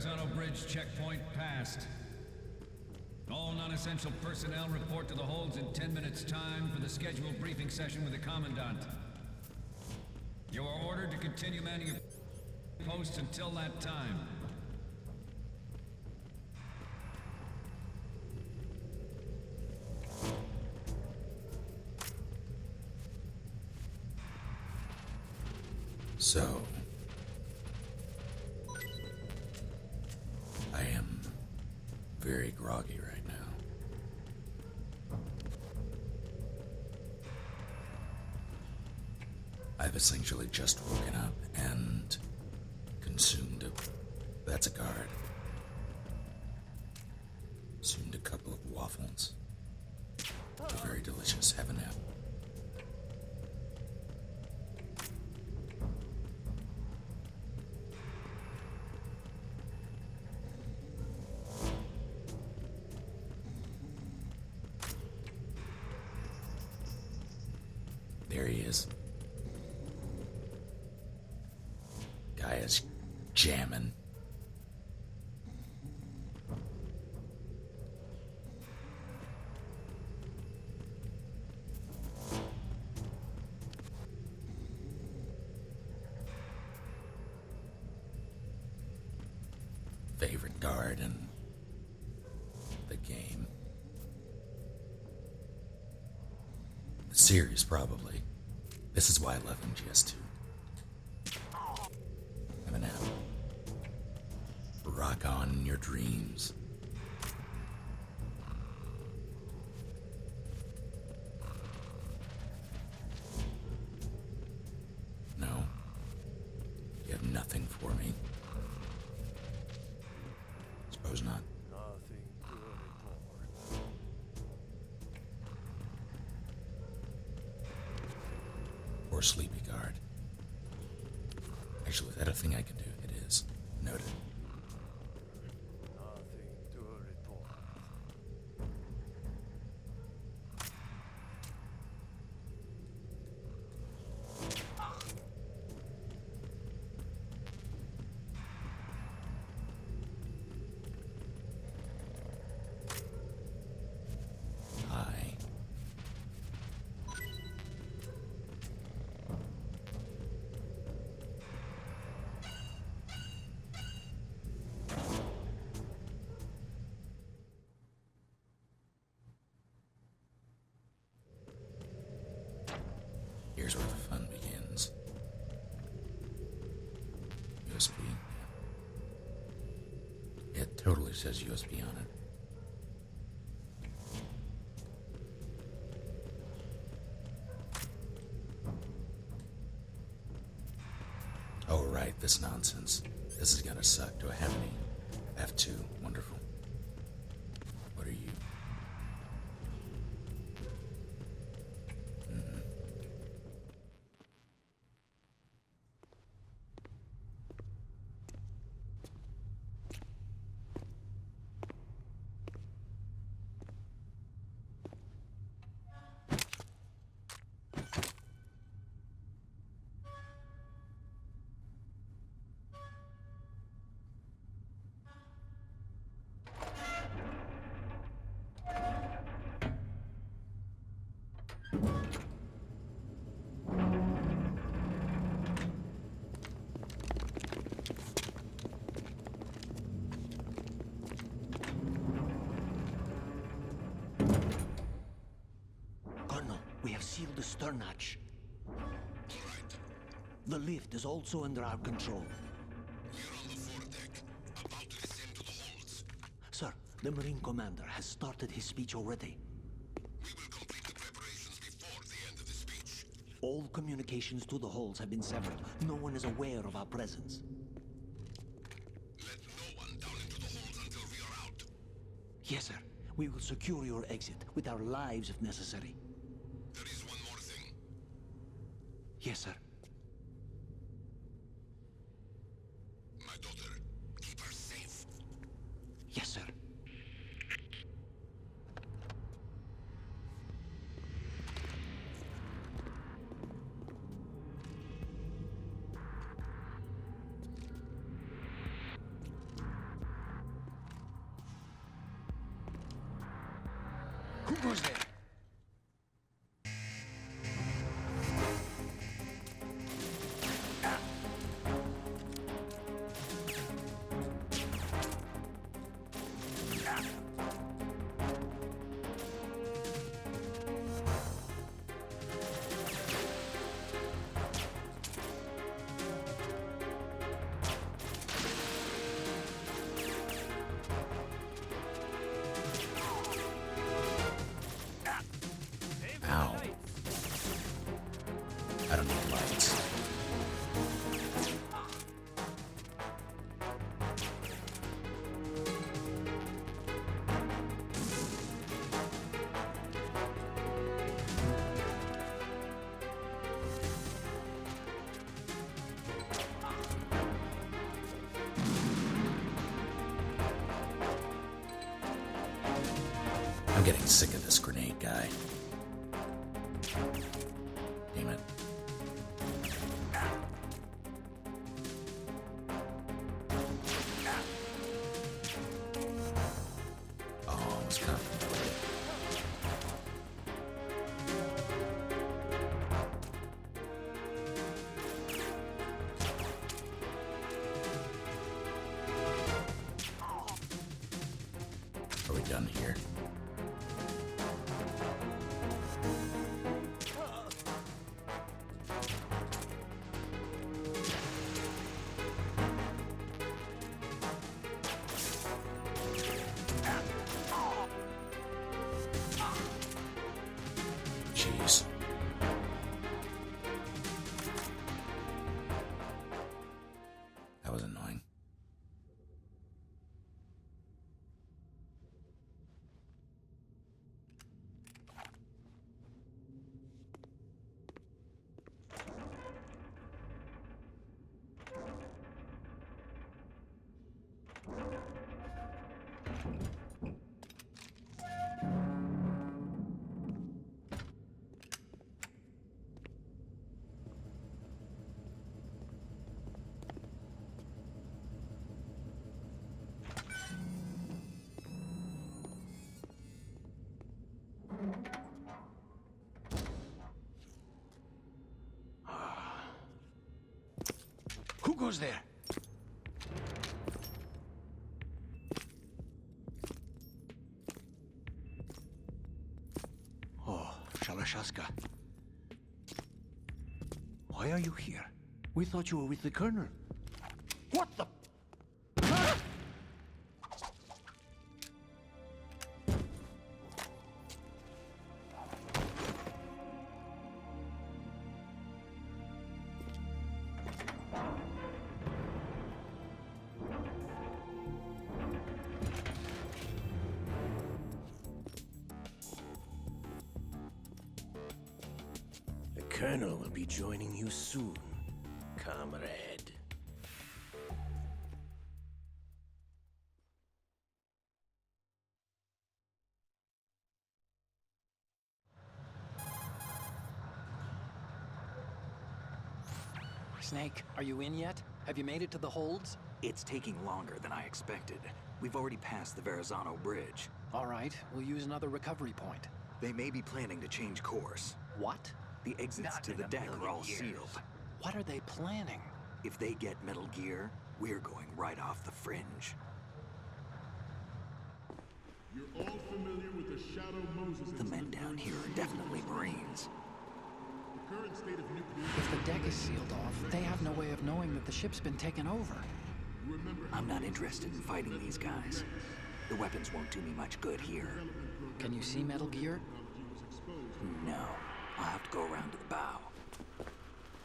horizontal bridge checkpoint passed. All non-essential personnel report to the holds in 10 minutes' time for the scheduled briefing session with the Commandant. You are ordered to continue manning your posts until that time. So, I am very groggy right now. I've essentially just woken up and consumed that's a guard. Consumed a couple of waffles. They're very delicious. Have a nap. There he is. Guy is jamming. Favorite guard in the game. The series, probably. This is why I love MGS2. Have a nap. Rock on in your dreams. No. You have nothing for me. Suppose not. Nothing to report. Or sleepy guard. Actually, is that a thing I can do? It is. Noted. Nothing to report. Hi. Here's where the fun begins. USB. It totally says USB on it. Oh, right, this nonsense. This is gonna suck. Do I have any? F2. Wonderful. What are you? Colonel, we have sealed the stern hatch. All right. The lift is also under our control. We're on the foredeck, about to descend to the holds. Sir, the Marine Commander has started his speech already. We will complete the preparations before the end of the speech. All communications to the holds have been severed. No one is aware of our presence. Let no one down into the holds until we are out. Yes, sir. We will secure your exit with our lives if necessary. There is one more thing. Yes, sir. My daughter, keep her safe. Yes, sir. Who goes there? Ow. I don't need lights. I'm getting sick of this grenade guy. Damn it. Oh, it's kind of... Are we done here? Jeez. That was annoying. Who goes there? Oh, Shalashaska. Why are you here? We thought you were with the Colonel. What the? The Colonel will be joining you soon, comrade. Snake, are you in yet? Have you made it to the holds? It's taking longer than I expected. We've already passed the Verrazano Bridge. All right, we'll use another recovery point. They may be planning to change course. What? The exits to the deck are all sealed. What are they planning? If they get Metal Gear, we're going right off the fringe. You're all familiar with the Shadow Moses The men down here are definitely Marines. The current state of nuclear... If the deck is sealed off, they have no way of knowing that the ship's been taken over. Remember I'm not interested in fighting these guys. The weapons won't do me much good here. Can you see Metal Gear? No. I'll have to go around to the bow.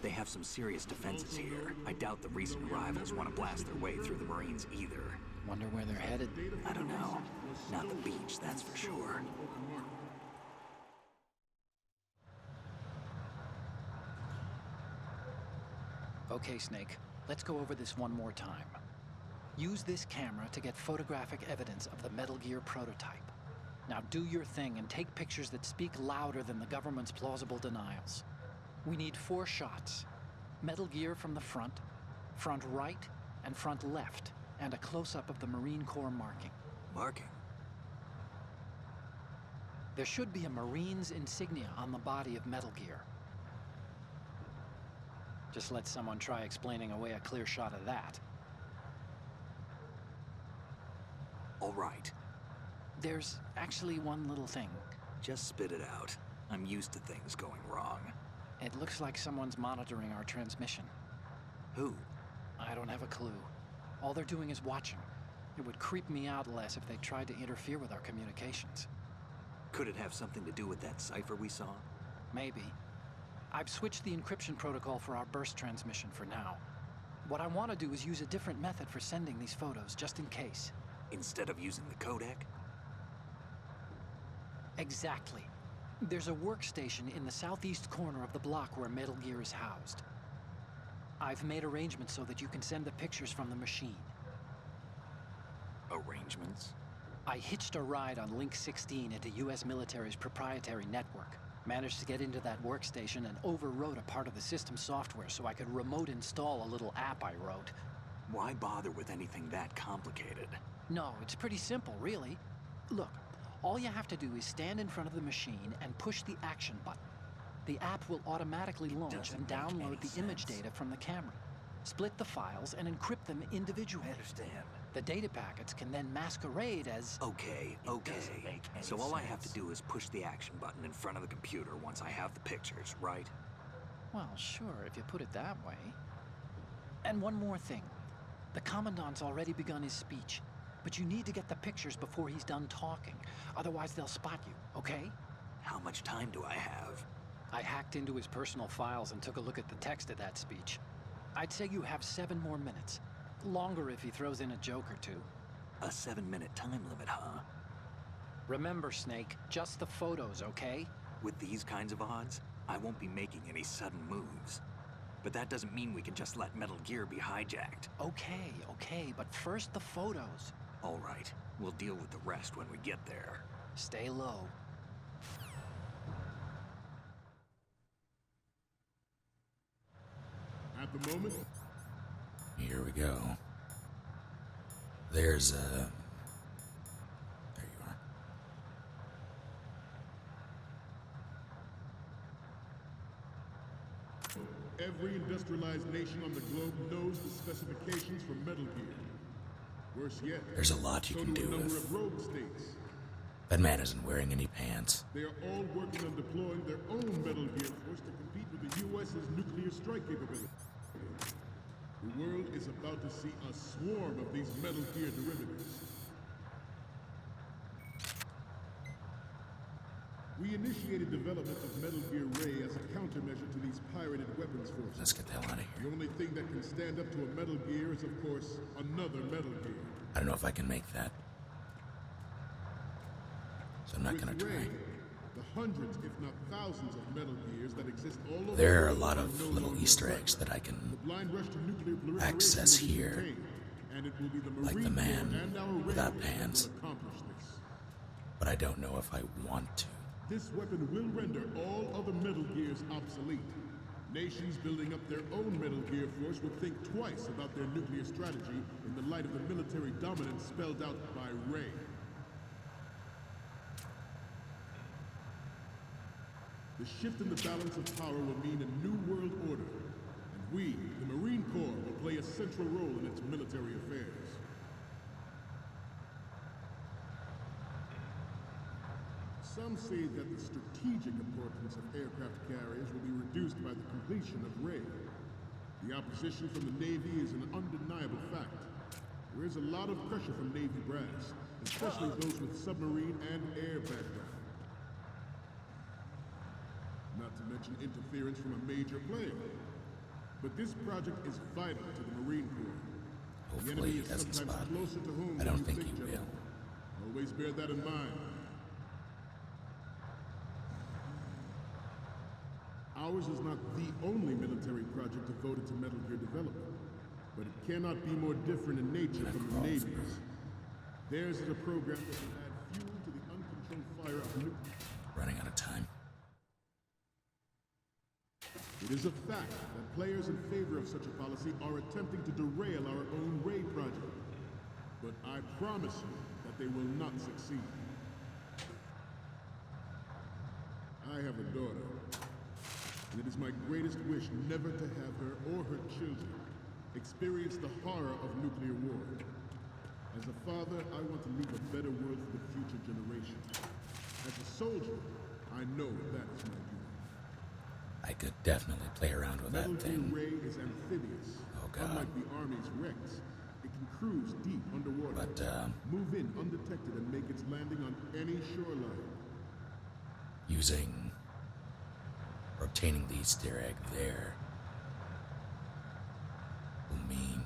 They have some serious defenses here. I doubt the recent arrivals want to blast their way through the Marines either. Wonder where they're headed. I don't know. Not the beach, that's for sure. Okay, Snake. Let's go over this one more time. Use this camera to get photographic evidence of the Metal Gear prototype. Now do your thing and take pictures that speak louder than the government's plausible denials. We need 4 shots. Metal Gear from the front right, and front left, and a close-up of the Marine Corps marking. Marking? There should be a Marine's insignia on the body of Metal Gear. Just let someone try explaining away a clear shot of that. All right. There's actually one little thing. Just spit it out. I'm used to things going wrong. It looks like someone's monitoring our transmission. Who? I don't have a clue. All they're doing is watching. It would creep me out less if they tried to interfere with our communications. Could it have something to do with that cipher we saw? Maybe. I've switched the encryption protocol for our burst transmission for now. What I want to do is use a different method for sending these photos, just in case. Instead of using the codec? Exactly. There's a workstation in the southeast corner of the block where Metal Gear is housed. I've made arrangements so that you can send the pictures from the machine. Arrangements? I hitched a ride on Link 16 into US military's proprietary network. Managed to get into that workstation and overwrote a part of the system software so I could remote install a little app I wrote. Why bother with anything that complicated? No, it's pretty simple, really. Look, all you have to do is stand in front of the machine and push the action button. The app will automatically launch and download the image data from the camera, split the files, and encrypt them individually. I understand. The data packets can then masquerade as... Okay. So all I have to do is push the action button in front of the computer once I have the pictures, right? Well, sure, if you put it that way. And one more thing. The Commandant's already begun his speech, but you need to get the pictures before he's done talking. Otherwise, they'll spot you, okay? How much time do I have? I hacked into his personal files and took a look at the text of that speech. I'd say you have 7 more minutes. Longer if he throws in a joke or two. A 7-minute time limit, huh? Remember, Snake, just the photos, okay? With these kinds of odds, I won't be making any sudden moves. But that doesn't mean we can just let Metal Gear be hijacked. Okay, but first the photos. All right, we'll deal with the rest when we get there. Stay low. At the moment, Here we go. There's a... There you are. every industrialized nation on the globe knows the specifications for Metal Gear. Worse yet, There's a lot you so can do a do number with... of rogue states. That man isn't wearing any pants. They are all working on deploying their own Metal Gear force to compete with the U.S.'s nuclear strike capability. The world is about to see a swarm of these Metal Gear derivatives. We initiated development of Metal Gear Ray as a countermeasure to these pirated weapons forces. Let's get the hell out of The here. only thing that can stand up to a Metal Gear is, of course, another Metal Gear. I don't know if I can make that. So I'm not With gonna try. Ray, the hundreds, if not thousands, of Metal Gears that exist all over There the are a world lot are of no little longer Easter threats. eggs that I can The blind rush to nuclear proliferation access will be here, contained, and it will be the like the Marine man Corps and our without Raiders that pants. will accomplish this. but I don't know if I want to. This weapon will render all other Metal Gears obsolete. Nations building up their own Metal Gear force will think twice about their nuclear strategy in the light of the military dominance spelled out by Ray. The shift in the balance of power will mean a new world order, and we, the Marine Corps, will play a central role in its military affairs. Some say that the strategic importance of aircraft carriers will be reduced by the completion of Ray. The opposition from the Navy is an undeniable fact. There is a lot of pressure from Navy brass, especially those with submarine and air background. Not to mention interference from a major player. But this project is vital to the Marine Corps. The Hopefully enemy he is doesn't sometimes spot me. closer to home I than don't you think he General. will. Always bear that in mind. Ours is not the only military project devoted to Metal Gear development, but it cannot be more different in nature from the Navy's. Theirs is a program that will add fuel to the uncontrolled fire of nuclear. Running out of time. It is a fact that players in favor of such a policy are attempting to derail our own Ray project. But I promise you that they will not succeed. I have a daughter, and it is my greatest wish never to have her or her children experience the horror of nuclear war. As a father, I want to leave a better world for the future generation. As a soldier, I know that is my duty. I could definitely play around with that thing. Metal Gear Ray is amphibious. Oh, God. Unlike the Army's Rex, it can cruise deep underwater, But, move in undetected and make its landing on any shoreline. using or obtaining the Easter egg there will mean...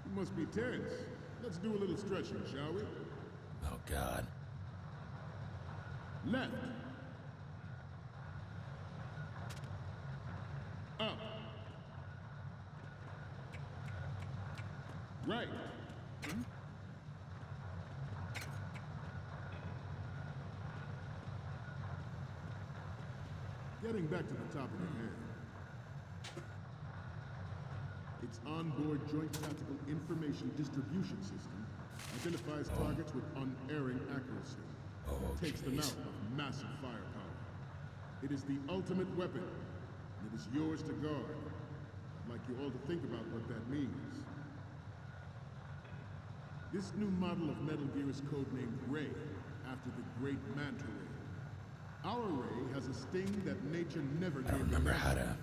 You must be tense. Let's do a little stretching, shall we? Oh, God. Left. Up. Right. Getting back to the topic at hand. Its onboard Joint Tactical Information Distribution System identifies targets with unerring accuracy. It takes them out of massive firepower. It is the ultimate weapon, and it is yours to guard. I'd like you all to think about what that means. This new model of Metal Gear is codenamed Ray, after the great Manta Ray. Our Ray has a sting that nature never gave. I remember how to...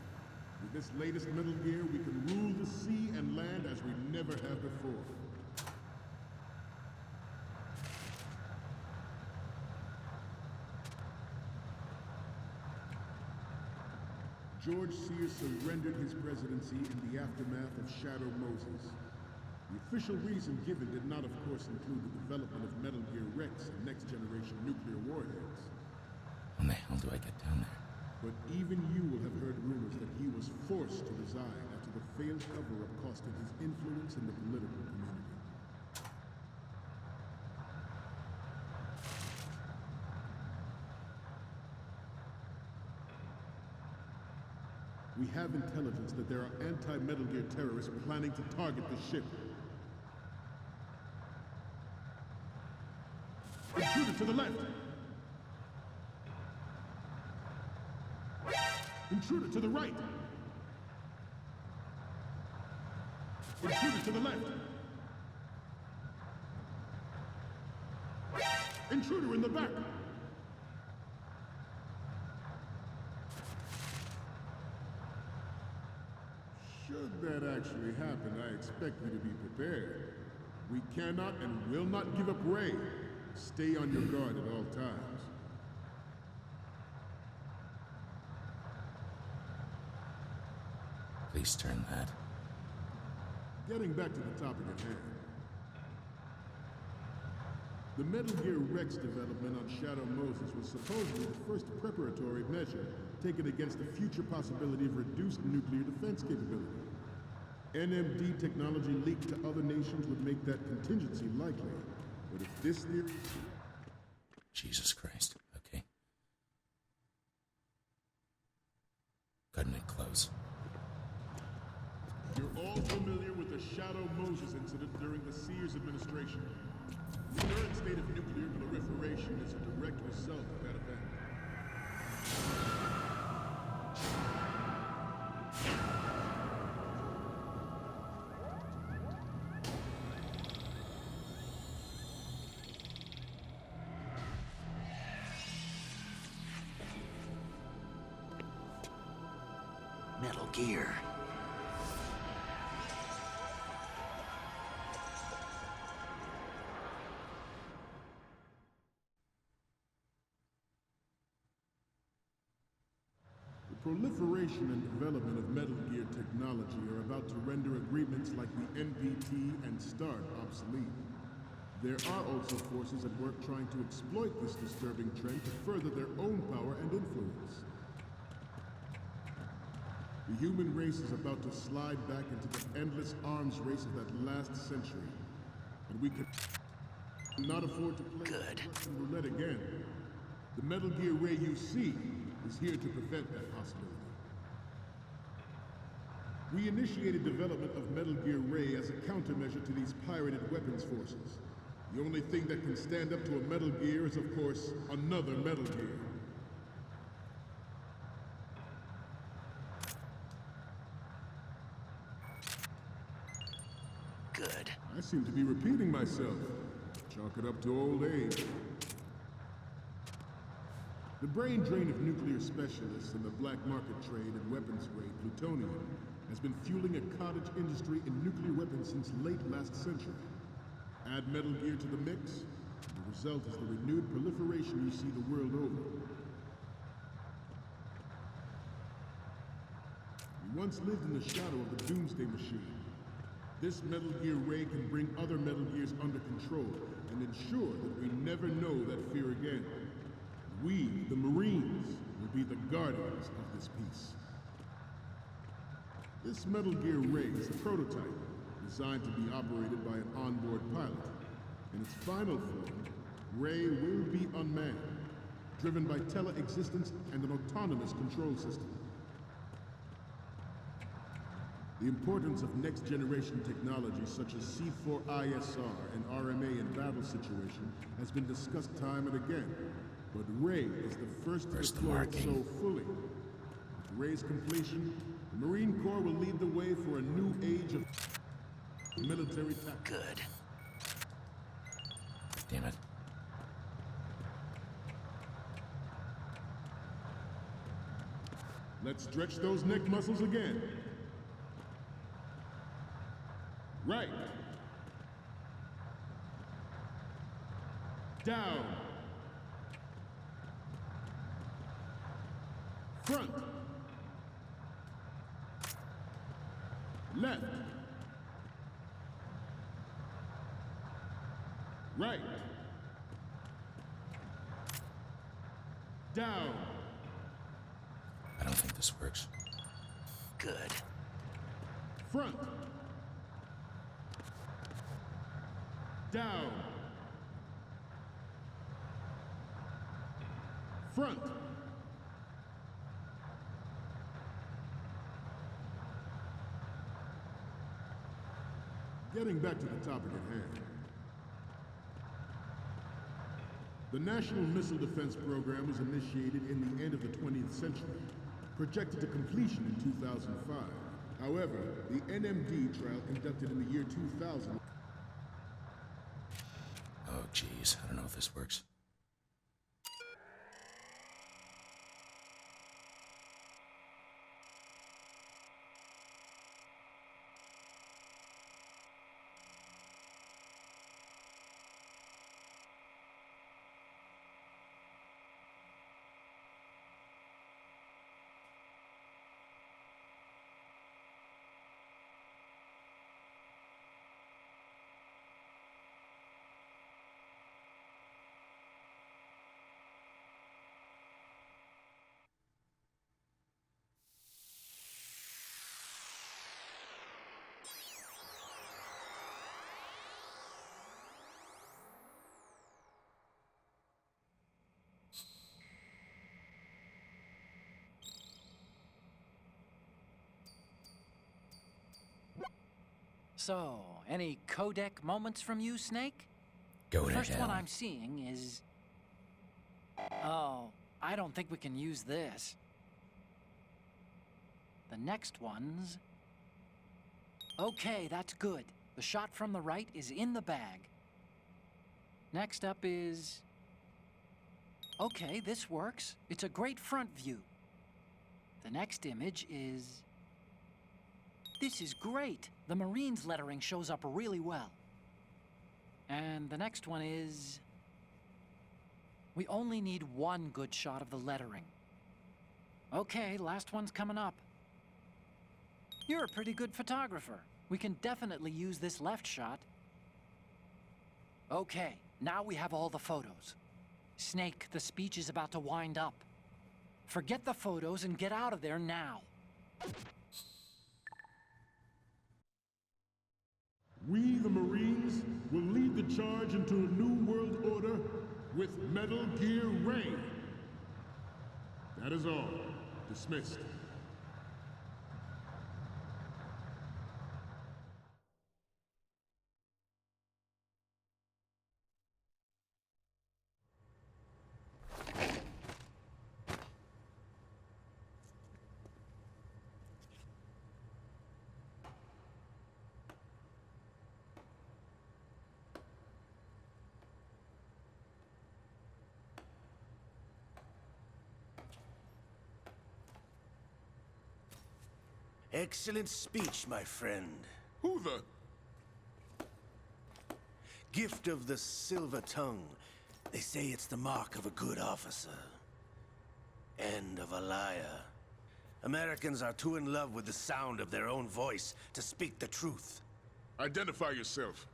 With this latest Metal Gear, we can rule the sea and land as we never have before. George Sears surrendered his presidency in the aftermath of Shadow Moses. The official reason given did not, of course, include the development of Metal Gear Rex and next-generation nuclear warheads. When the hell do I get down there? But even you will have heard rumors that he was forced to resign after the failed cover-up costed his influence in the political community. We have intelligence that there are anti-Metal Gear terrorists planning to target the ship. Intruder to the left! Intruder to the right! Intruder to the left! Intruder in the back! Should that actually happen, I expect you to be prepared. We cannot and will not give up Ray. Stay on your guard at all times. Please turn that. Getting back to the topic at hand. The Metal Gear Rex development on Shadow Moses was supposedly the first preparatory measure taken against the future possibility of reduced nuclear defense capability. NMD technology leaked to other nations would make that contingency likely. But if this theory... Jesus Christ. Okay. Cutting it close. You're all familiar with the Shadow Moses incident during the Sears administration. The current state of nuclear proliferation is a direct result of that event. Metal Gear. The proliferation and development of Metal Gear technology are about to render agreements like the NPT and START obsolete. There are also forces at work trying to exploit this disturbing trend to further their own power and influence. The human race is about to slide back into the endless arms race of that last century. And we cannot afford to play Russian roulette again. The Metal Gear Ray you see is here to prevent that possibility. We initiated development of Metal Gear Ray as a countermeasure to these pirated weapons forces. The only thing that can stand up to a Metal Gear is, of course, another Metal Gear. Good. I seem to be repeating myself. Chalk it up to old age. The brain drain of nuclear specialists and the black market trade in weapons grade plutonium has been fueling a cottage industry in nuclear weapons since late last century. Add Metal Gear to the mix, and the result is the renewed proliferation you see the world over. We once lived in the shadow of the Doomsday Machine. This Metal Gear Ray can bring other Metal Gears under control and ensure that we never know that fear again. We, the Marines, will be the guardians of this peace. This Metal Gear Ray is a prototype designed to be operated by an onboard pilot. In its final form, Ray will be unmanned, driven by tele-existence and an autonomous control system. The importance of next-generation technology such as C4ISR and RMA in battle situation has been discussed time and again, but Ray is the first to deploy it so fully. With Ray's completion, the Marine Corps will lead the way for a new age of military tactics. Good. Damn it. Let's stretch those neck muscles again. Right. Down. Front. Left. Right. Down. I don't think this works. Good. Front. Down. Front. Getting back to the topic at hand. The National Missile Defense Program was initiated in the end of the 20th century, projected to completion in 2005. However, the NMD trial conducted in the year 2000. Oh, geez. I don't know if this works. So, any codec moments from you, Snake? Go The to first hell. one I'm seeing is... Oh, I don't think we can use this. The next one's... Okay, that's good. The shot from the right is in the bag. Next up is... Okay, this works. It's a great front view. The next image is... This is great. The Marines lettering shows up really well. And the next one is... We only need one good shot of the lettering. Okay, last one's coming up. You're a pretty good photographer. We can definitely use this left shot. Okay, now we have all the photos. Snake, the speech is about to wind up. Forget the photos and get out of there now. We, the Marines, will lead the charge into a new world order with Metal Gear Ray. That is all. Dismissed. Excellent speech, my friend. Who the... Gift of the silver tongue. They say it's the mark of a good officer. And of a liar. Americans are too in love with the sound of their own voice to speak the truth. Identify yourself.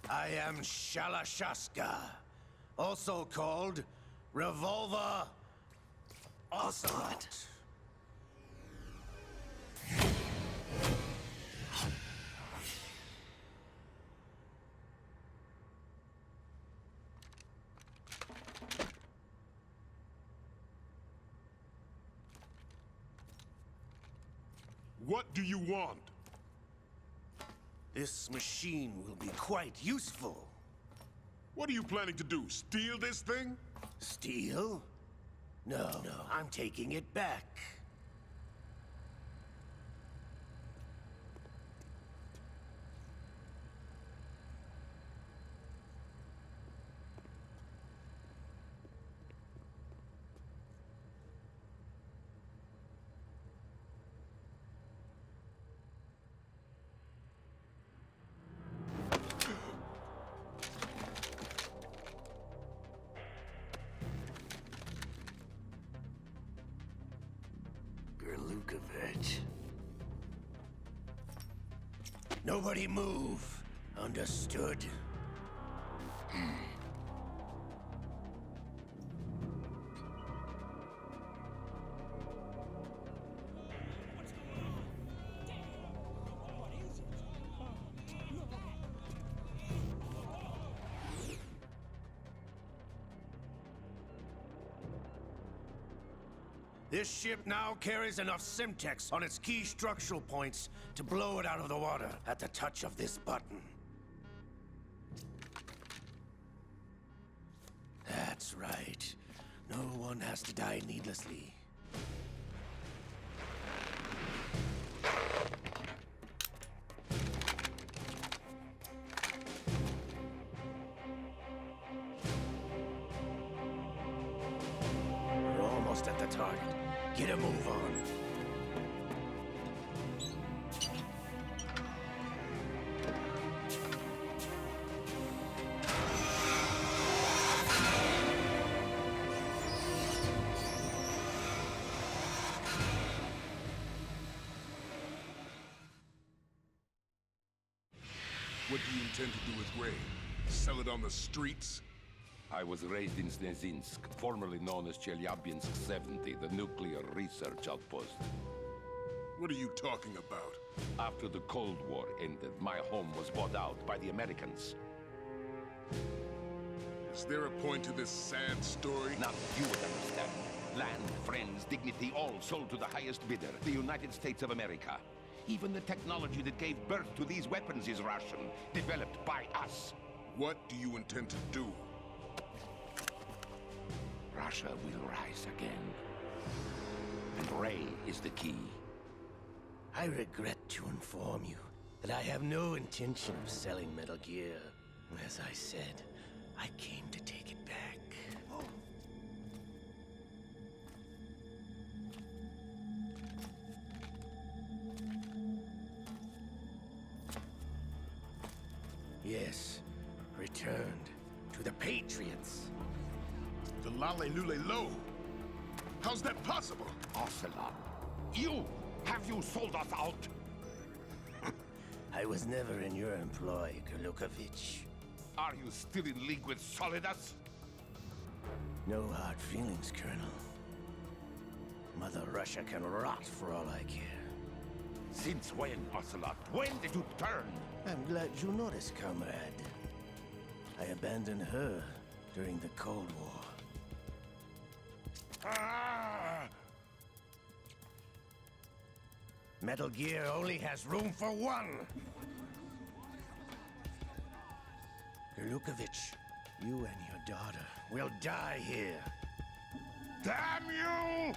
I am Shalashaska, also called Revolver Ocelot. What do you want? This machine will be quite useful. What are you planning to do? Steal this thing? Steal? No, I'm taking it back. Nobody move. Understood? This ship now carries enough Simtex on its key structural points to blow it out of the water at the touch of this button. That's right. No one has to die needlessly. We're almost at the target. Get a move on. What do you intend to do with Ray? Sell it on the streets? I was raised in Snezinsk, formerly known as Chelyabinsk 70, the nuclear research outpost. What are you talking about? After the Cold War ended, my home was bought out by the Americans. Is there a point to this sad story? Now you would understand. Land, friends, dignity, all sold to the highest bidder, the United States of America. Even the technology that gave birth to these weapons is Russian, developed by us. What do you intend to do? Russia will rise again. And Ray is the key. I regret to inform you that I have no intention of selling Metal Gear. As I said, I came to take it back. Yes, returned to the Patriots. The Lale Lule Lo? How's that possible? Ocelot, have you sold us out? I was never in your employ, Kurlukovich. Are you still in league with Solidus? No hard feelings, Colonel. Mother Russia can rot for all I care. Since when, Ocelot? When did you turn? I'm glad you noticed, comrade. I abandoned her during the Cold War. Metal Gear only has room for one! Kurlukovich, you and your daughter will die here. Damn you!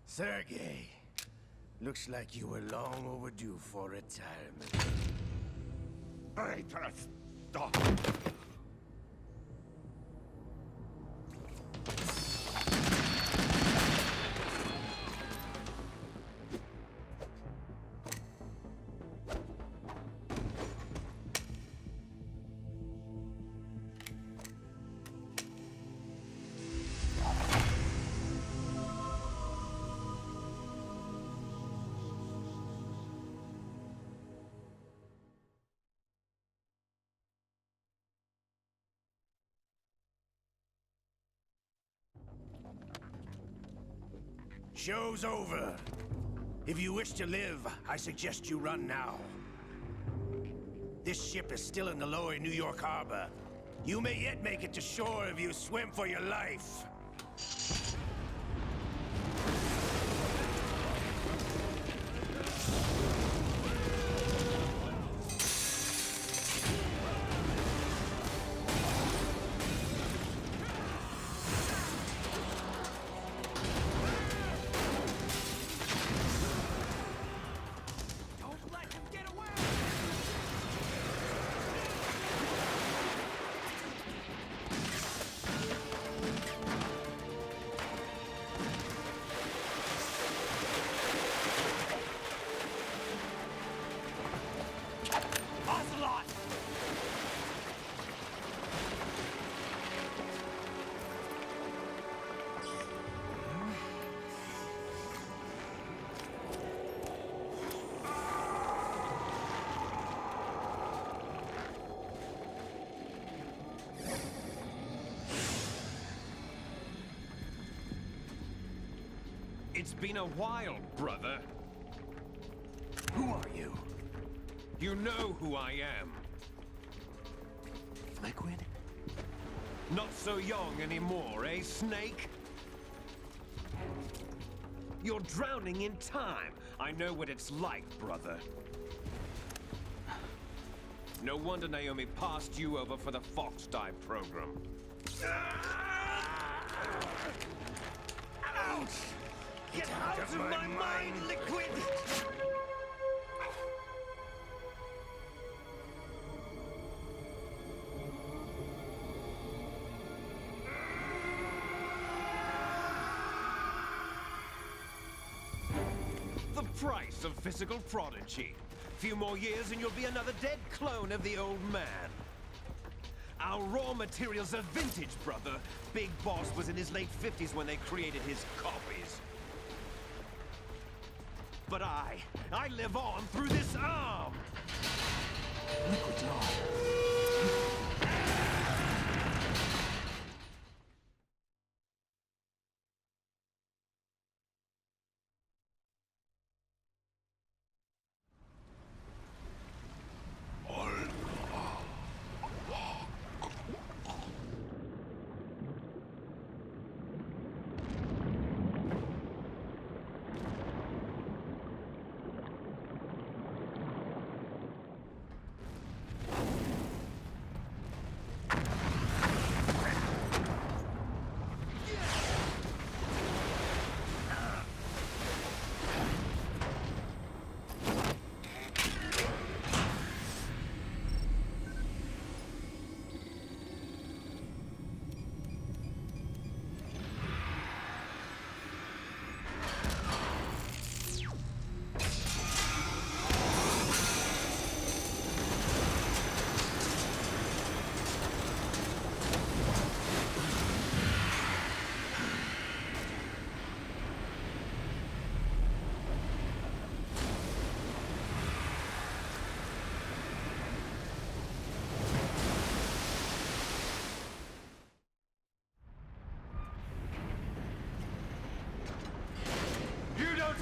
Sergei, looks like you were long overdue for retirement. Traitors! Stop! Show's over. If you wish to live, I suggest you run now. This ship is still in the lower New York harbor. You may yet make it to shore if you swim for your life. It's been a while, brother. Who are you? You know who I am. Liquid? Not so young anymore, eh, Snake? You're drowning in time. I know what it's like, brother. No wonder Naomi passed you over for the Fox Dive program. Ouch! Get out of my mind, Liquid! The price of physical prodigy. Few more years and you'll be another dead clone of the old man. Our raw materials are vintage, brother. Big Boss was in his late 50s when they created his copies. But I live on through this arm! Liquid's on.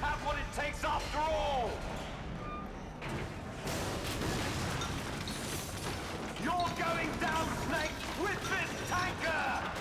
Have what it takes after all! You're going down, Snake, with this tanker!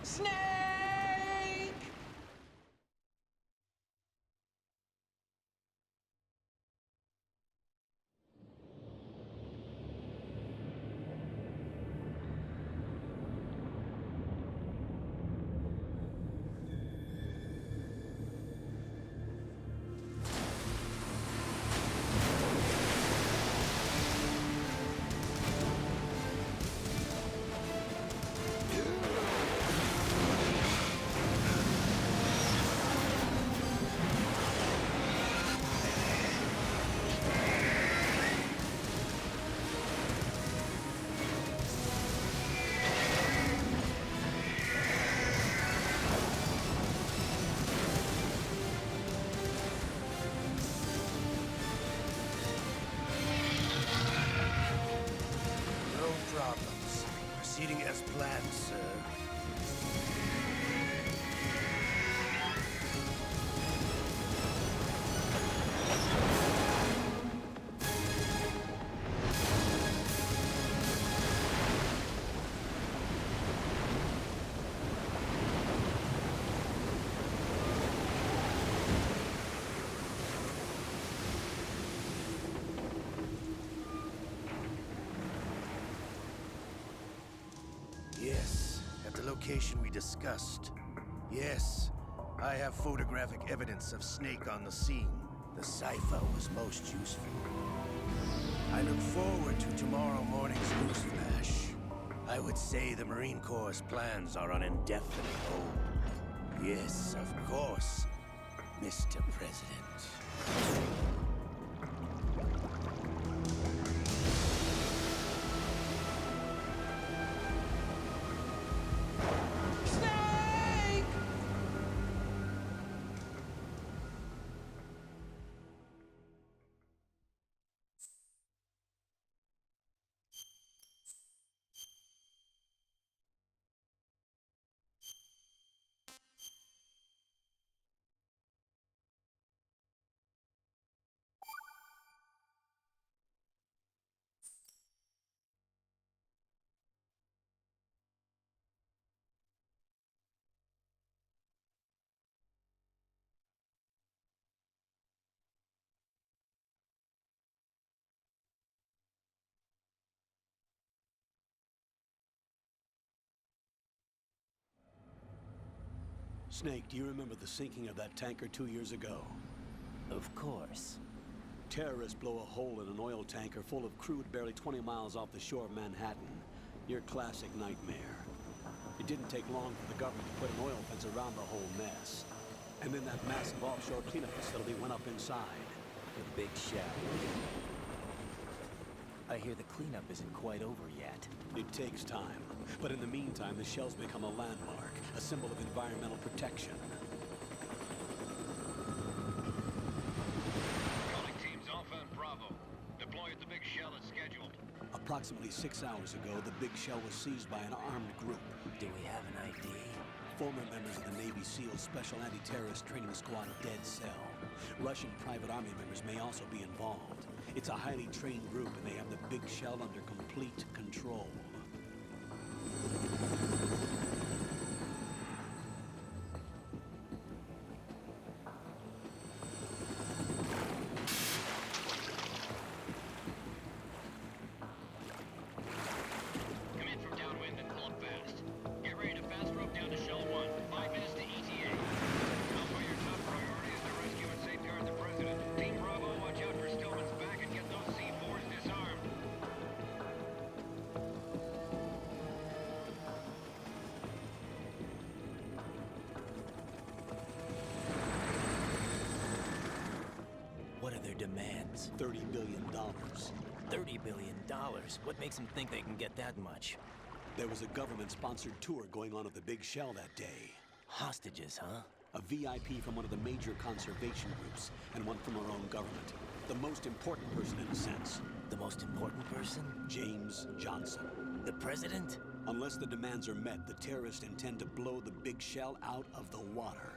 Snake! No problems. Proceeding as planned, sir. Yes, at the location we discussed. Yes, I have photographic evidence of Snake on the scene. The cipher was most useful. I look forward to tomorrow morning's news flash. I would say the Marine Corps' plans are on indefinite hold. Yes, of course, Mr. President. Snake, do you remember the sinking of that tanker 2 years ago? Of course. Terrorists blow a hole in an oil tanker full of crude barely 20 miles off the shore of Manhattan. Your classic nightmare. It didn't take long for the government to put an oil fence around the whole mess. And then that massive offshore cleanup facility went up inside. The big shell. I hear the cleanup isn't quite over yet. It takes time. But in the meantime, the shell's become a landmark, a symbol of environmental protection. Calling teams Alpha and Bravo. Deploy at the big shell as scheduled. Approximately 6 hours ago, the big shell was seized by an armed group. Do we have an ID? Former members of the Navy SEAL Special Anti-Terrorist Training Squad Dead Cell. Russian private army members may also be involved. It's a highly trained group, and they have the big shell under complete control. Come in from downwind and pull up fast. Get ready to fast rope down to Shell 1. 5 minutes to ETA. Alpha, your top priority is to rescue and safeguard the President. Team Bravo, watch out for Stillman's back and get those C4s disarmed. What are their demands? $30 billion. $30 billion? What makes them think they can get that much? There was a government-sponsored tour going on at the big shell that day. Hostages, huh? A VIP from one of the major conservation groups, and one from our own government. The most important person in a sense. The most important person? James Johnson. The President? Unless the demands are met, the terrorists intend to blow the big shell out of the water.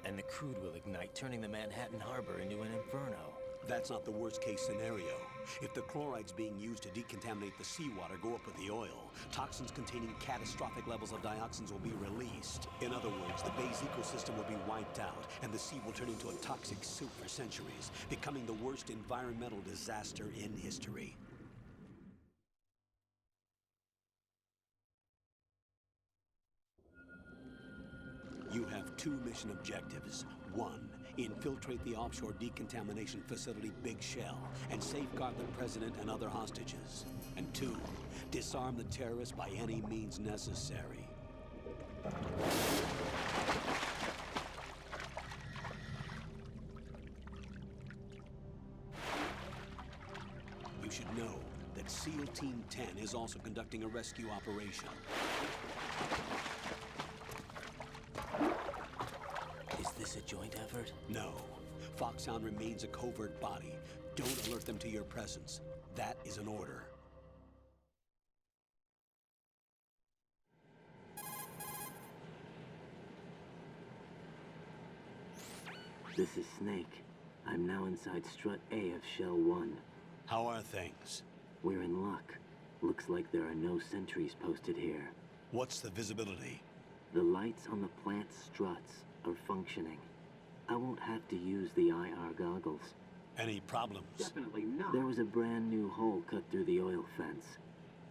And the crude will ignite, turning the Manhattan Harbor into an inferno. That's not the worst-case scenario. If the chlorides being used to decontaminate the seawater go up with the oil, toxins containing catastrophic levels of dioxins will be released. In other words, the bay's ecosystem will be wiped out, and the sea will turn into a toxic soup for centuries, becoming the worst environmental disaster in history. You have 2 mission objectives. 1, infiltrate the offshore decontamination facility Big Shell and safeguard the president and other hostages. And 2, disarm the terrorists by any means necessary. You should know that SEAL Team 10 is also conducting a rescue operation. Is this a joint effort? No. Foxhound remains a covert body. Don't alert them to your presence. That is an order. This is Snake. I'm now inside Strut A of Shell 1. How are things? We're in luck. Looks like there are no sentries posted here. What's the visibility? The lights on the plant struts are functioning. I won't have to use the IR goggles. Any problems? Definitely not. There was a brand new hole cut through the oil fence.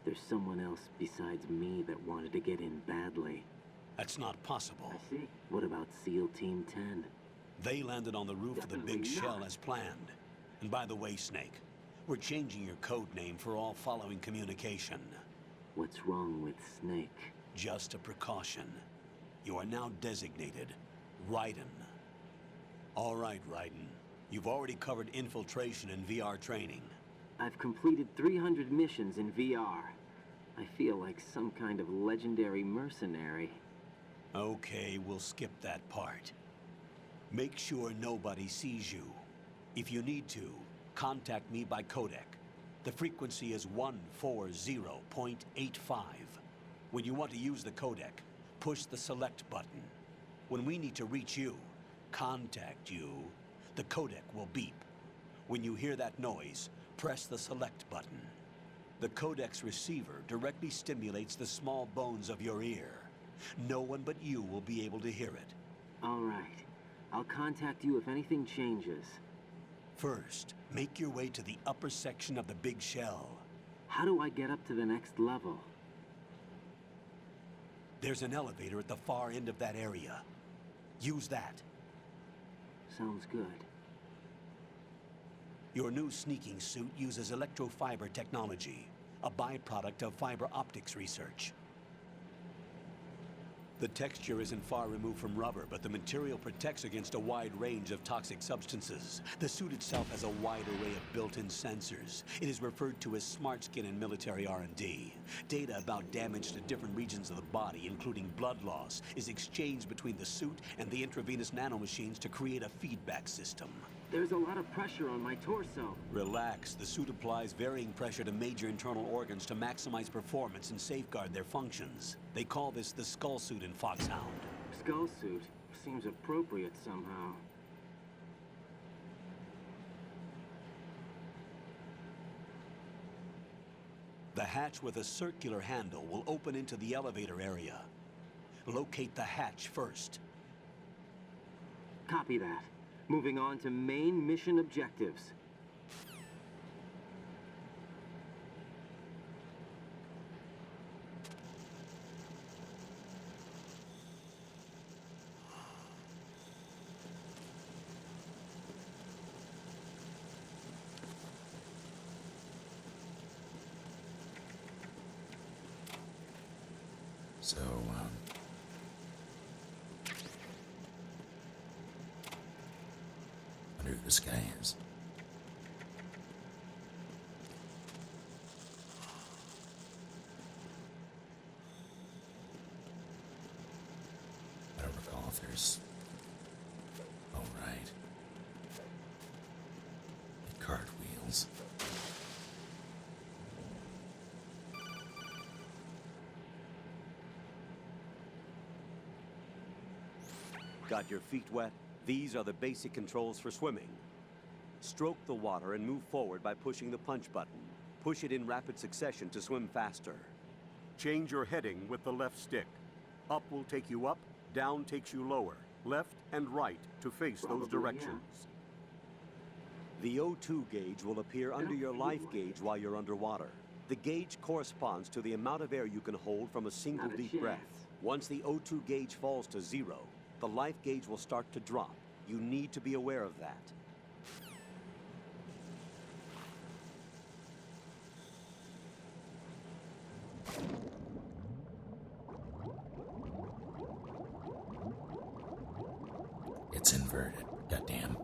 There's someone else besides me that wanted to get in badly. That's not possible. I see. What about SEAL Team 10? They landed on the roof of the Big Shell as planned. And by the way, Snake, we're changing your code name for all following communication. What's wrong with Snake? Just a precaution. You are now designated Raiden. All right, Raiden. You've already covered infiltration and VR training. I've completed 300 missions in VR. I feel like some kind of legendary mercenary. Okay, we'll skip that part. Make sure nobody sees you. If you need to, contact me by codec. The frequency is 140.85. When you want to use the codec, push the select button. When we need to reach you, contact you, the codec will beep. When you hear that noise, press the select button. The codec's receiver directly stimulates the small bones of your ear. No one but you will be able to hear it. All right. I'll contact you if anything changes. First, make your way to the upper section of the Big Shell. How do I get up to the next level? There's an elevator at the far end of that area. Use that. Sounds good. Your new sneaking suit uses electrofiber technology, a byproduct of fiber optics research. The texture isn't far removed from rubber, but the material protects against a wide range of toxic substances. The suit itself has a wide array of built-in sensors. It is referred to as smart skin in military R&D. Data about damage to different regions of the body, including blood loss, is exchanged between the suit and the intravenous nanomachines to create a feedback system. There's a lot of pressure on my torso. Relax. The suit applies varying pressure to major internal organs to maximize performance and safeguard their functions. They call this the skull suit in Foxhound. Skull suit seems appropriate somehow. The hatch with a circular handle will open into the elevator area. Locate the hatch first. Copy that. Moving on to main mission objectives. So, I wonder who this guy is. I don't recall if there's... Oh, right. Cartwheels. Got your feet wet? These are the basic controls for swimming. Stroke the water and move forward by pushing the punch button. Push it in rapid succession to swim faster. Change your heading with the left stick. Up will take you up, down takes you lower. Left and right to face those directions. The O2 gauge will appear under your life gauge while you're underwater. The gauge corresponds to the amount of air you can hold from a single deep breath. Once the O2 gauge falls to 0, the life gauge will start to drop. You need to be aware of that. It's inverted. Goddamn.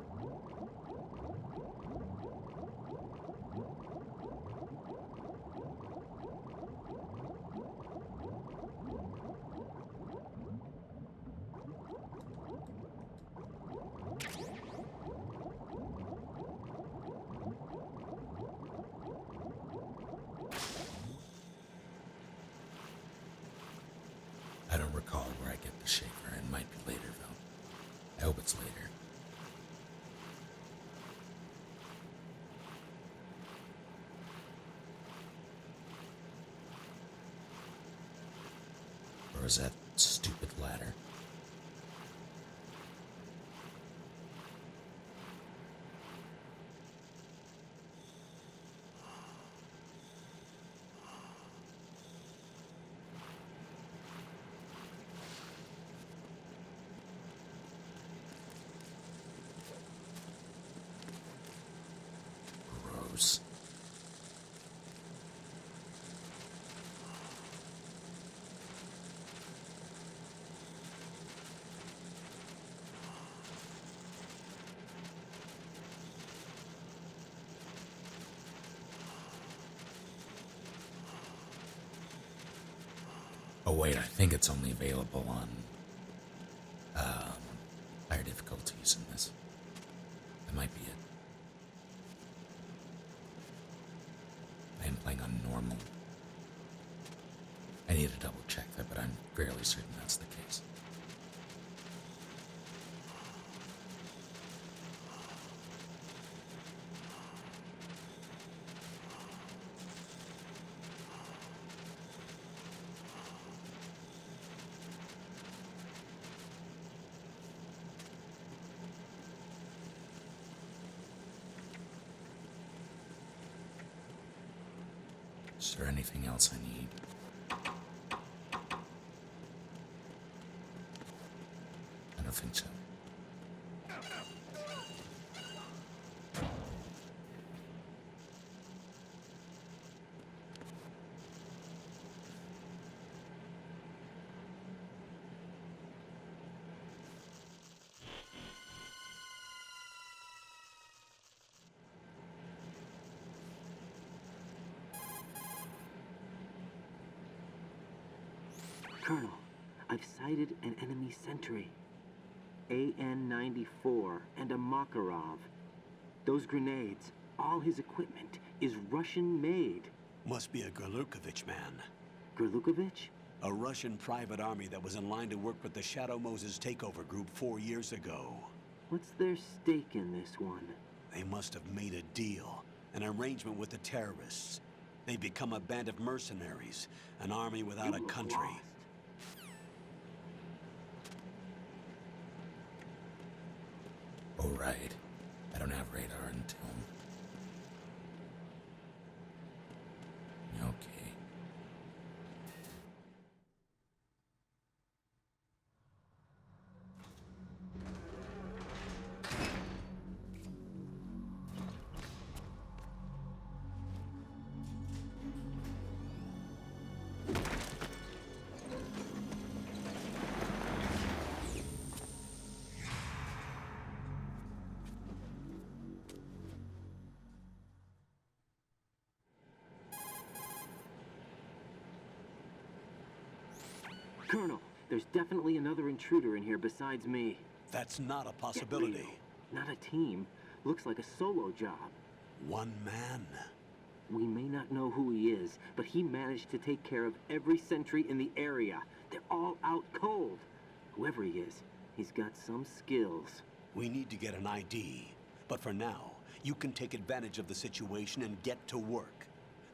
I don't recall where I get the shaker. It might be later, though. I hope it's later. Or is that stupid ladder? Gross. Oh wait, I think it's only available on higher difficulties in this. That might be it. I am playing on normal. I need to double check that, but I'm fairly certain that's the case. Is there anything else I need? I don't think so. Colonel, I've sighted an enemy sentry. AN-94 and a Makarov. Those grenades, all his equipment, is Russian-made. Must be a Gerlukovich man. Gerlukovich? A Russian private army that was in line to work with the Shadow Moses takeover group 4 years ago. What's their stake in this one? They must have made a deal, an arrangement with the terrorists. They become a band of mercenaries, an army without a country. Oh, right. I don't have radar until... Okay. Colonel, there's definitely another intruder in here besides me. That's not a possibility. Not a team. Looks like a solo job. One man. We may not know who he is, but he managed to take care of every sentry in the area. They're all out cold. Whoever he is, he's got some skills. We need to get an ID. But for now, You can take advantage of the situation and get to work.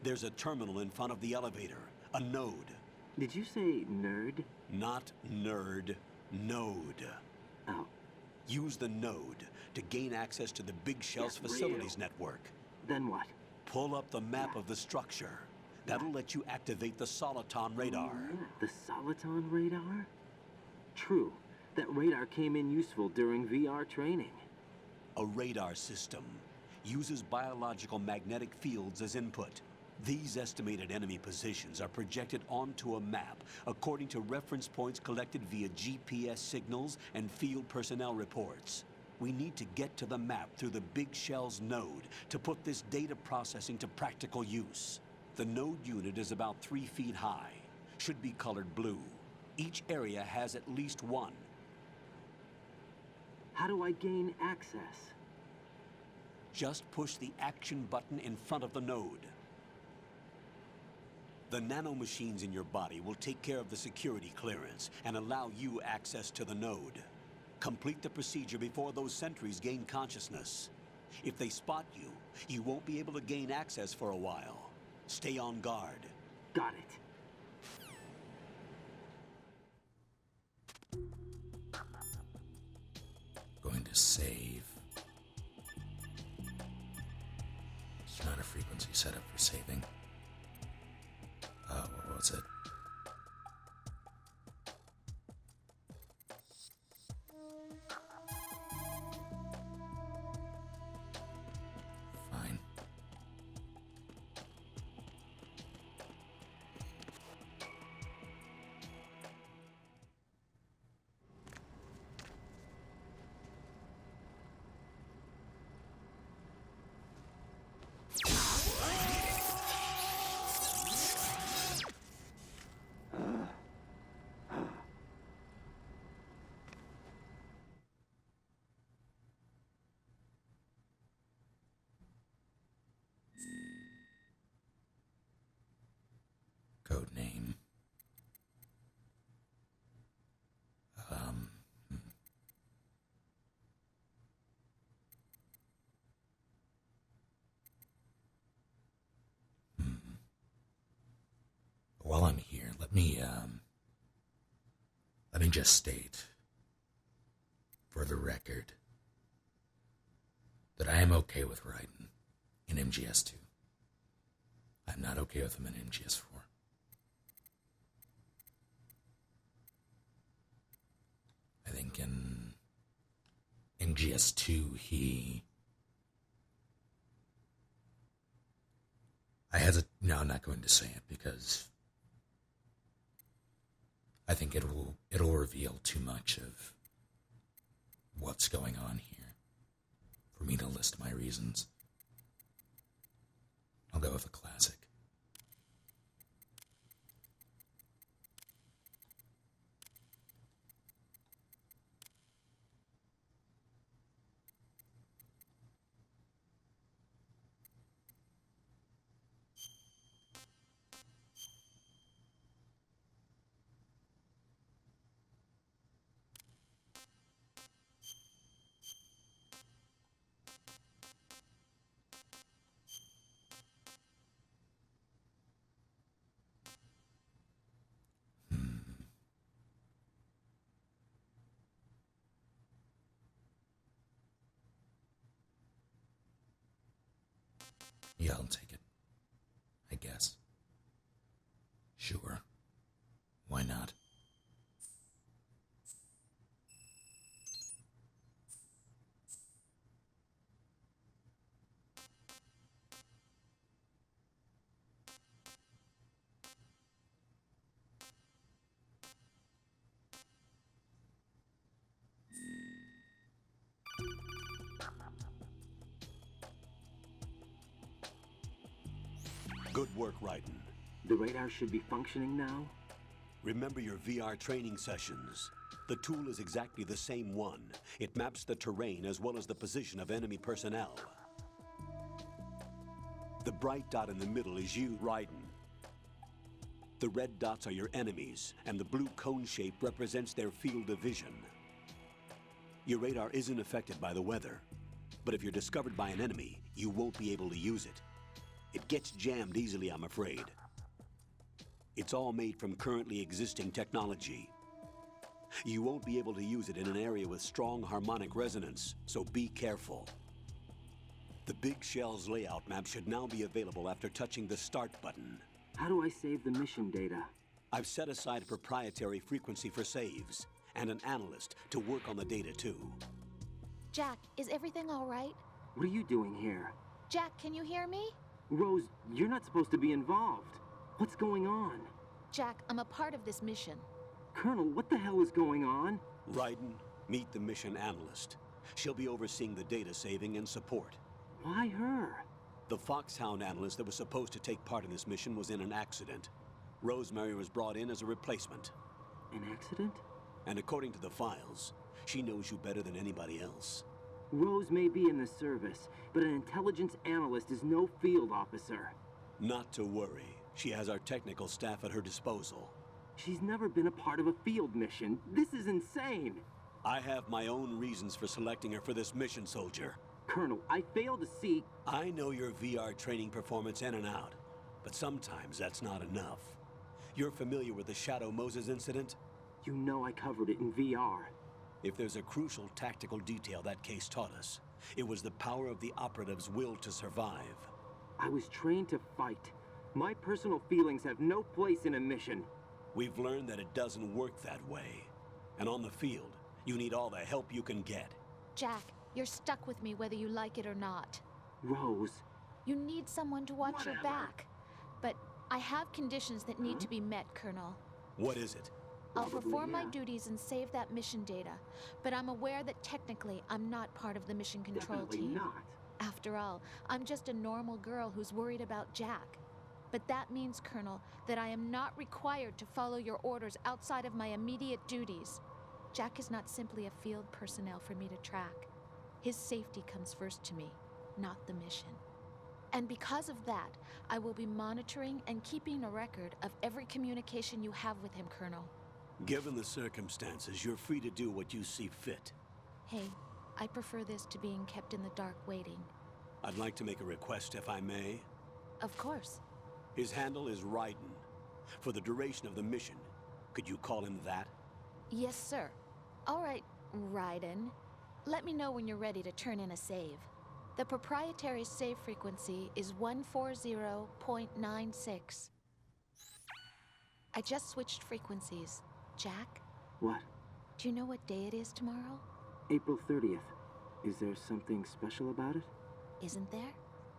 There's a terminal in front of the elevator, a node. Did you say nerd? Not nerd, node. Oh. Use the node to gain access to the Big Shell's facilities network. Then what? Pull up the map of the structure. That'll let you activate the Soliton radar. The Soliton radar? True. That radar came in useful during VR training. A radar system uses biological magnetic fields as input. These estimated enemy positions are projected onto a map according to reference points collected via GPS signals and field personnel reports. We need to get to the map through the Big Shell's node to put this data processing to practical use. The node unit is about 3 feet high, should be colored blue. Each area has at least one. How do I gain access? Just push the action button in front of the node. The nanomachines in your body will take care of the security clearance and allow you access to the node. Complete the procedure before those sentries gain consciousness. If they spot you, you won't be able to gain access for a while. Stay on guard. Got it. Going to save. It's not a frequency set up for saving. What was it? Fine. Code name. While I'm here, let me just state, for the record, that I am okay with Raiden in MGS2. I'm not okay with him in MGS4. I think in MGS2 no, I'm not going to say it because I think it'll reveal too much of what's going on here for me to list my reasons. I'll go with a classic. Yeah, I'll take it. I guess. Sure. Why not? Good work, Raiden. The radar should be functioning now? Remember your VR training sessions. The tool is exactly the same one. It maps the terrain as well as the position of enemy personnel. The bright dot in the middle is you, Raiden. The red dots are your enemies, and the blue cone shape represents their field of vision. Your radar isn't affected by the weather. But if you're discovered by an enemy, you won't be able to use it. It gets jammed easily, I'm afraid. It's all made from currently existing technology. You won't be able to use it in an area with strong harmonic resonance, so be careful. The Big Shell's layout map should now be available after touching the Start button. How do I save the mission data? I've set aside a proprietary frequency for saves, and an analyst to work on the data too. Jack, is everything all right? What are you doing here? Jack, can you hear me? Rose, you're not supposed to be involved. What's going on? Jack, I'm a part of this mission. Colonel, what the hell is going on? Raiden, meet the mission analyst. She'll be overseeing the data saving and support. Why her? The Foxhound analyst that was supposed to take part in this mission was in an accident. Rosemary was brought in as a replacement. An accident? And according to the files, she knows you better than anybody else. Rose may be in the service, but an intelligence analyst is no field officer. Not to worry. She has our technical staff at her disposal. She's never been a part of a field mission. This is insane. I have my own reasons for selecting her for this mission, soldier. Colonel, I fail to see... I know your VR training performance in and out, but sometimes that's not enough. You're familiar with the Shadow Moses incident? You know I covered it in VR. If there's a crucial tactical detail that case taught us, it was the power of the operative's will to survive. I was trained to fight. My personal feelings have no place in a mission. We've learned that it doesn't work that way. And on the field, you need all the help you can get. Jack, you're stuck with me whether you like it or not. Rose. You need someone to watch your back. But I have conditions that need to be met, Colonel. What is it? I'll perform my duties and save that mission data, but I'm aware that technically I'm not part of the mission control team. Not. After all, I'm just a normal girl who's worried about Jack. But that means, Colonel, that I am not required to follow your orders outside of my immediate duties. Jack is not simply a field personnel for me to track. His safety comes first to me, not the mission. And because of that, I will be monitoring and keeping a record of every communication you have with him, Colonel. Given the circumstances, you're free to do what you see fit. Hey, I prefer this to being kept in the dark waiting. I'd like to make a request, if I may. Of course. His handle is Raiden. For the duration of the mission, could you call him that? Yes, sir. All right, Raiden. Let me know when you're ready to turn in a save. The proprietary save frequency is 140.96. I just switched frequencies. Jack? What? Do you know what day it is tomorrow? April 30th. Is there something special about it? Isn't there?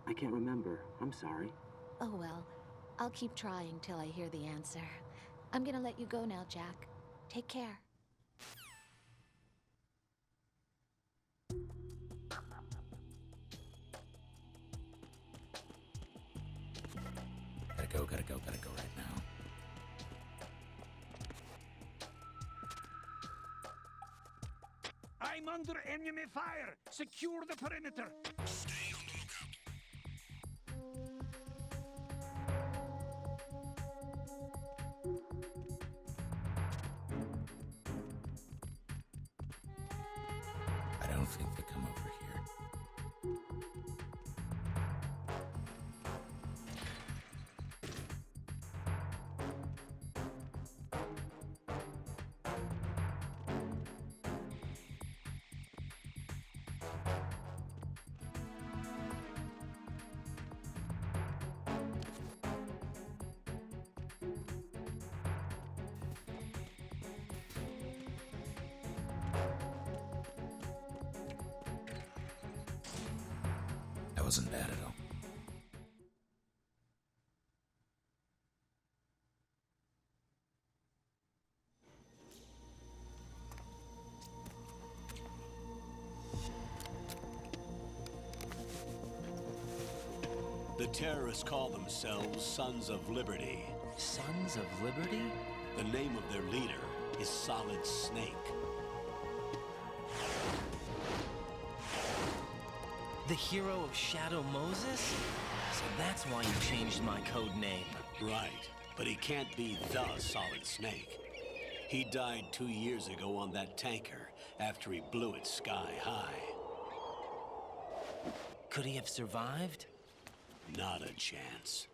I can't remember. I'm sorry. Oh well. I'll keep trying till I hear the answer. I'm gonna let you go now, Jack. Take care. Gotta go right now. I'm under enemy fire! Secure the perimeter! Stay on the I don't think they come over here. That wasn't bad at all. The terrorists call themselves Sons of Liberty. Sons of Liberty? The name of their leader is Solid Snake. The hero of Shadow Moses? So that's why you changed my code name. Right, but he can't be the Solid Snake. He died 2 years ago on that tanker after he blew it sky high. Could he have survived? Not a chance.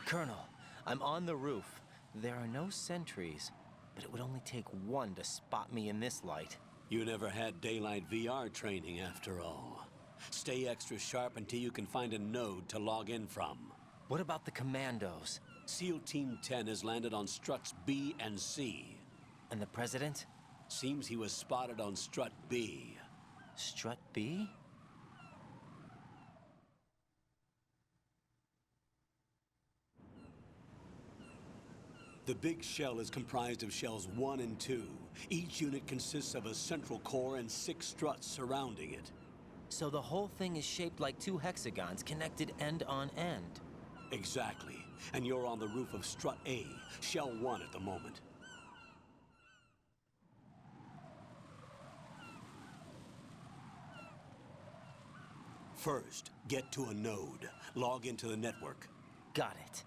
Colonel, I'm on the roof. There are no sentries, but it would only take one to spot me in this light. You never had daylight VR training after all. Stay extra sharp until you can find a node to log in from. What about the commandos? SEAL Team 10 has landed on struts B and C. And the President? Seems he was spotted on strut B. Strut B? The big shell is comprised of shells 1 and 2. Each unit consists of a central core and 6 struts surrounding it. So the whole thing is shaped like 2 hexagons connected end on end. Exactly. And you're on the roof of strut A, shell 1 at the moment. First, get to a node. Log into the network. Got it.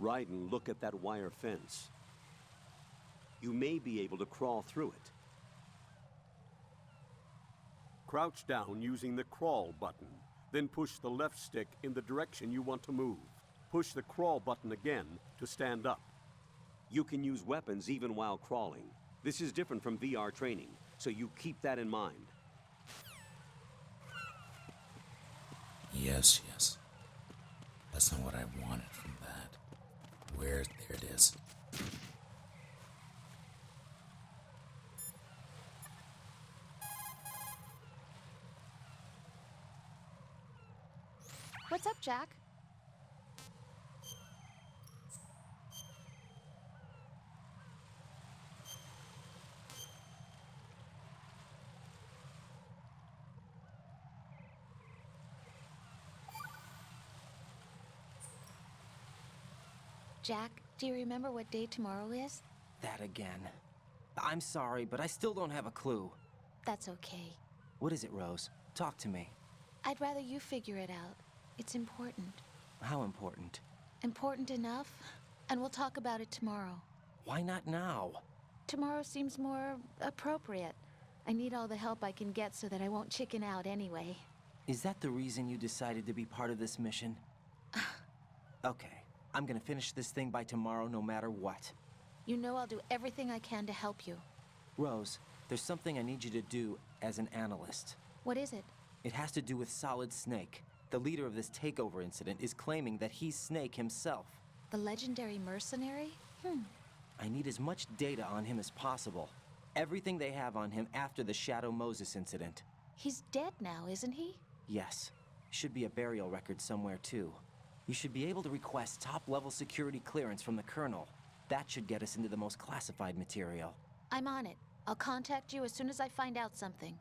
Raiden, look at that wire fence. You may be able to crawl through it. Crouch down using the crawl button. Then push the left stick in the direction you want to move. Push the crawl button again to stand up. You can use weapons even while crawling. This is different from VR training, so you keep that in mind. Yes, yes. That's not what I wanted from that. There it is. What's up, Jack? Jack, do you remember what day tomorrow is? That again. I'm sorry, but I still don't have a clue. That's okay. What is it, Rose? Talk to me. I'd rather you figure it out. It's important. How important? Important enough, and we'll talk about it tomorrow. Why not now? Tomorrow seems more appropriate. I need all the help I can get so that I won't chicken out anyway. Is that the reason you decided to be part of this mission? Okay. I'm gonna finish this thing by tomorrow no matter what. You know I'll do everything I can to help you. Rose, there's something I need you to do as an analyst. What is it? It has to do with Solid Snake. The leader of this takeover incident is claiming that he's Snake himself. The legendary mercenary? I need as much data on him as possible. Everything they have on him after the Shadow Moses incident. He's dead now, isn't he? Yes. Should be a burial record somewhere, too. You should be able to request top-level security clearance from the Colonel. That should get us into the most classified material. I'm on it. I'll contact you as soon as I find out something.